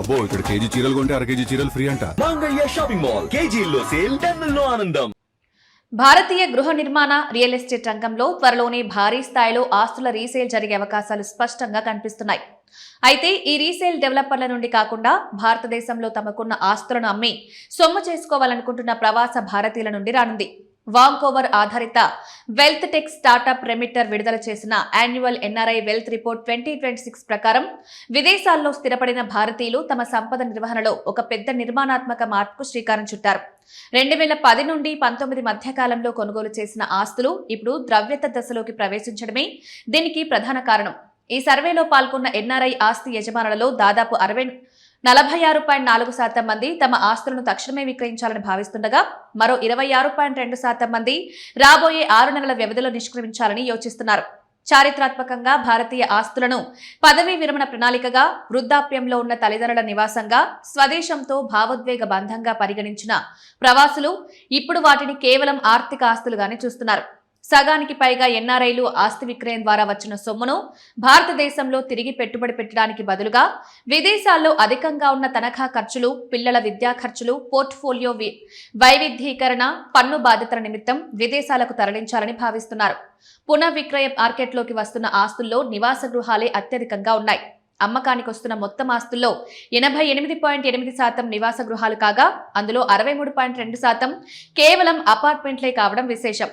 అబ్బో ఇక్కడ కేజీ చీరలు కొంటే అర కేజీ చీరలు ఫ్రీ అంట. మంగళ్య షాపింగ్ మాల్, కేజీల్లో సేల్, టన్నుల్లో ఆనందం. భారతీయ గృహ నిర్మాణ రియల్ ఎస్టేట్ రంగంలో త్వరలోనే భారీ స్థాయిలో ఆస్తుల రీసేల్ జరిగే అవకాశాలు స్పష్టంగా కనిపిస్తున్నాయి. అయితే ఈ రీసేల్ డెవలపర్ల నుండి కాకుండా భారతదేశంలో తమకున్న ఆస్తులను అమ్మి సొమ్ము చేసుకోవాలనుకుంటున్న ప్రవాస భారతీయుల నుండి రానుంది. వాంకోవర్ ఆధారిత వెల్త్ టెక్ స్టార్టప్ రెమిటర్ విడుదల చేసిన యాన్యువల్ ఎన్ఆర్ఐ వెల్త్ రిపోర్ట్ 2026 ప్రకారం విదేశాల్లో స్థిరపడిన భారతీయులు తమ సంపద నిర్వహణలో ఒక పెద్ద నిర్మాణాత్మక మార్పుకు శ్రీకారం చుట్టారు. 2010 నుండి 19 మధ్య కాలంలో కొనుగోలు చేసిన ఆస్తులు ఇప్పుడు ద్రవ్యత దశలోకి ప్రవేశించడమే దీనికి ప్రధాన కారణం. ఈ సర్వేలో పాల్గొన్న ఎన్ఆర్ఐ ఆస్తి యజమానులలో దాదాపు 46.4% మంది తమ ఆస్తులను తక్షణమే విక్రయించాలని భావిస్తుండగా మరో 26.2% మంది రాబోయే 6 నెలల వ్యవధిలో నిష్క్రమించాలని యోచిస్తున్నారు. చారిత్రాత్మకంగా భారతీయ ఆస్తులను పదవీ విరమణ ప్రణాళికగా, వృద్ధాప్యంలో ఉన్న తల్లిదండ్రుల నివాసంగా, స్వదేశంతో భావోద్వేగ బంధంగా పరిగణించిన ప్రవాసులు ఇప్పుడు వాటిని కేవలం ఆర్థిక ఆస్తులుగానే చూస్తున్నారు. సగానికి పైగా ఎన్ఆర్ఐలు ఆస్తి విక్రయం ద్వారా వచ్చిన సొమ్మును భారతదేశంలో తిరిగి పెట్టుబడి పెట్టడానికి బదులుగా విదేశాల్లో అధికంగా ఉన్న తనఖా ఖర్చులు, పిల్లల విద్యా ఖర్చులు, పోర్ట్ఫోలియో వైవిధ్యీకరణ, పన్ను బాధ్యతల నిమిత్తం విదేశాలకు తరలించాలని భావిస్తున్నారు. పునఃవిక్రయ మార్కెట్లోకి వస్తున్న ఆస్తుల్లో నివాస గృహాలే అత్యధికంగా ఉన్నాయి. అమ్మకానికి వస్తున్న మొత్తం ఆస్తుల్లో 88.8% నివాస గృహాలు కాగా అందులో 63.2% కేవలం అపార్ట్మెంట్లే కావడం విశేషం.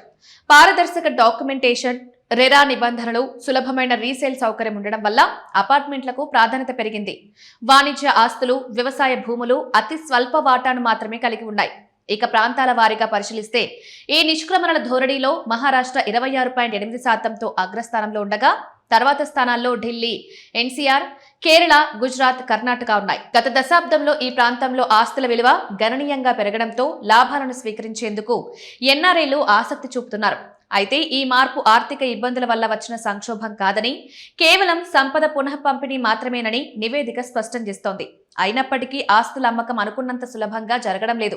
పారదర్శక డాక్యుమెంటేషన్, రెరా నిబంధనలు, సులభమైన రీసేల్ సౌకర్యం ఉండడం వల్ల అపార్ట్మెంట్లకు ప్రాధాన్యత పెరిగింది. వాణిజ్య ఆస్తులు, వ్యవసాయ భూములు అతి స్వల్ప వాటాను మాత్రమే కలిగి ఉన్నాయి. ఇక ప్రాంతాల వారీగా పరిశీలిస్తే ఈ నిష్క్రమణల ధోరణిలో మహారాష్ట్ర 26.8%తో అగ్రస్థానంలో ఉండగా తర్వాత స్థానాల్లో ఢిల్లీ, ఎన్సీఆర్, కేరళ, గుజరాత్, కర్ణాటక ఉన్నాయి. గత దశాబ్దంలో ఈ ప్రాంతంలో ఆస్తుల విలువ గణనీయంగా పెరగడంతో లాభాలను స్వీకరించేందుకు ఎన్ఆర్ఐలు ఆసక్తి చూపుతున్నారు. అయితే ఈ మార్పు ఆర్థిక ఇబ్బందుల వల్ల వచ్చిన సంక్షోభం కాదని, కేవలం సంపద పునః పంపిణీ మాత్రమేనని నివేదిక స్పష్టం చేస్తోంది. అయినప్పటికీ ఆస్తుల అమ్మకం అనుకున్నంత సులభంగా జరగడం లేదు.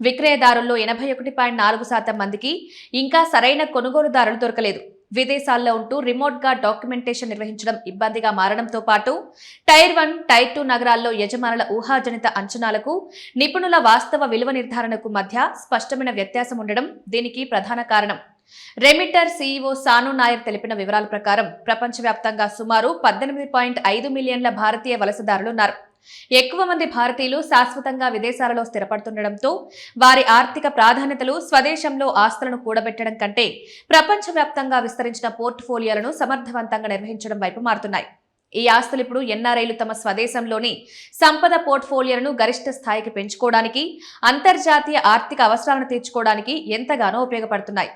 విక్రయదారుల్లో 81.4% మందికి ఇంకా సరైన కొనుగోలుదారులు దొరకలేదు. విదేశాల్లో ఉంటూ రిమోట్ గా డాక్యుమెంటేషన్ నిర్వహించడం ఇబ్బందిగా మారడంతో పాటు టైర్ 1, టైర్ 2 నగరాల్లో యజమానుల ఊహాజనిత అంచనాలకు, నిపుణుల వాస్తవ విలువ నిర్ధారణకు మధ్య స్పష్టమైన వ్యత్యాసం ఉండడం దీనికి ప్రధాన కారణం. రెమిటర్ సీఈఓ సాను నాయర్ తెలిపిన వివరాల ప్రకారం ప్రపంచవ్యాప్తంగా సుమారు 18.5 మిలియన్ల భారతీయ వలసదారులున్నారు. ఎక్కువ మంది భారతీయులు శాశ్వతంగా విదేశాలలో స్థిరపడుతుండటంతో వారి ఆర్థిక ప్రాధాన్యతలు స్వదేశంలో ఆస్తులను కూడబెట్టడం కంటే ప్రపంచవ్యాప్తంగా విస్తరించిన పోర్ట్ఫోలియోలను సమర్థవంతంగా నిర్వహించడం వైపు మారుతున్నాయి. ఈ ఆస్తులు ఇప్పుడు ఎన్ఆర్ఐలు తమ స్వదేశంలోని సంపద పోర్ట్ఫోలియోలను గరిష్ట స్థాయికి పెంచుకోవడానికి, అంతర్జాతీయ ఆర్థిక అవసరాలను తీర్చుకోవడానికి ఎంతగానో ఉపయోగపడుతున్నాయి.